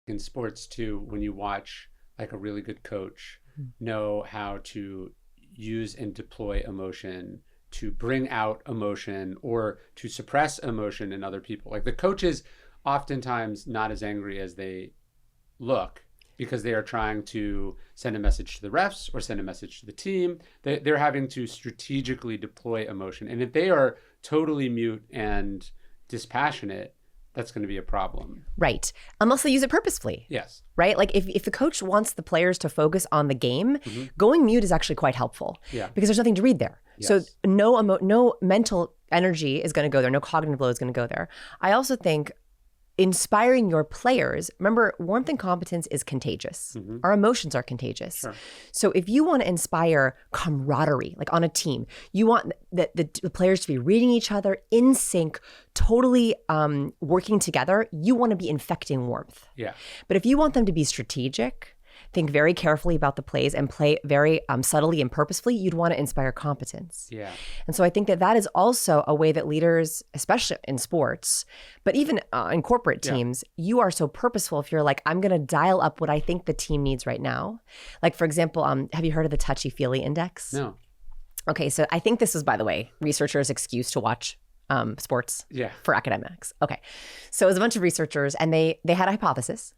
in sports too, when you watch like a really good coach know how to use and deploy emotion to bring out emotion or to suppress emotion in other people. Like the coach is oftentimes not as angry as they look because they are trying to send a message to the refs or send a message to the team. They're having to strategically deploy emotion. And if they are totally mute and dispassionate, that's going to be a problem. Right. Unless they use it purposefully. Yes. Right? Like if the coach wants the players to focus on the game, going mute is actually quite helpful. Yeah. Because there's nothing to read there. Yes. So no mental energy is going to go there. No cognitive load is going to go there. I also think inspiring your players, remember, warmth and competence is contagious. Our emotions are contagious. Sure. So if you want to inspire camaraderie, like on a team, you want the players to be reading each other in sync, totally working together. You want to be infecting warmth. Yeah. But if you want them to be strategic, think very carefully about the plays and play very subtly and purposefully, you'd want to inspire competence. Yeah. And so I think that is also a way that leaders, especially in sports, but even in corporate teams, you are so purposeful if you're like, I'm going to dial up what I think the team needs right now. Like, for example, have you heard of the touchy-feely index? No. Okay, so I think this is, by the way, researchers' excuse to watch sports for academics. Okay, so it was a bunch of researchers, and they had a hypothesis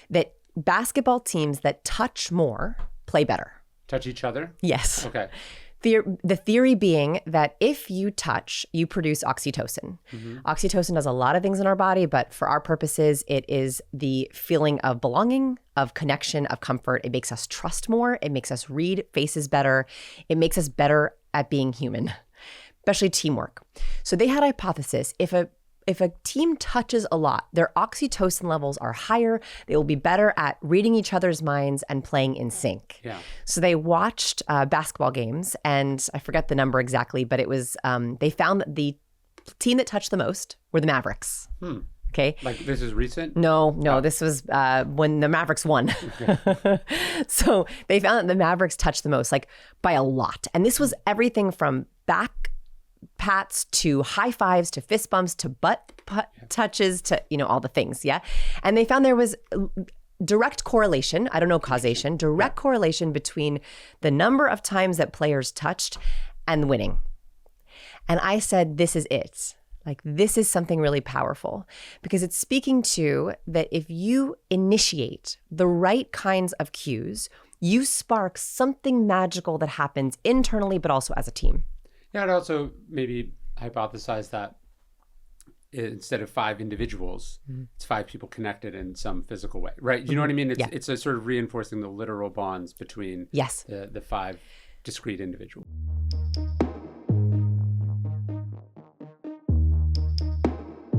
that basketball teams that touch more play better. Touch each other? Yes. Okay. The theory being that if you touch, you produce oxytocin. Oxytocin does a lot of things in our body, but for our purposes, it is the feeling of belonging, of connection, of comfort. It makes us trust more. It makes us read faces better. It makes us better at being human, especially teamwork. So they had a hypothesis, if a team touches a lot, their oxytocin levels are higher. They will be better at reading each other's minds and playing in sync. Yeah. So they watched basketball games, and I forget the number exactly, but it was they found that the team that touched the most were the Mavericks. Okay. Like this is recent? No, this was when the Mavericks won. So they found that the Mavericks touched the most, like by a lot. And this was everything from back pats to high fives to fist bumps to butt touches to, all the things. Yeah. And they found there was direct correlation. I don't know causation, direct correlation between the number of times that players touched and winning. And I said, this is it. Like, this is something really powerful because it's speaking to that if you initiate the right kinds of cues, you spark something magical that happens internally, but also as a team. Yeah, I'd also maybe hypothesize that instead of 5 individuals, it's 5 people connected in some physical way, right? You know what I mean? It's a sort of reinforcing the literal bonds between the 5 discrete individuals.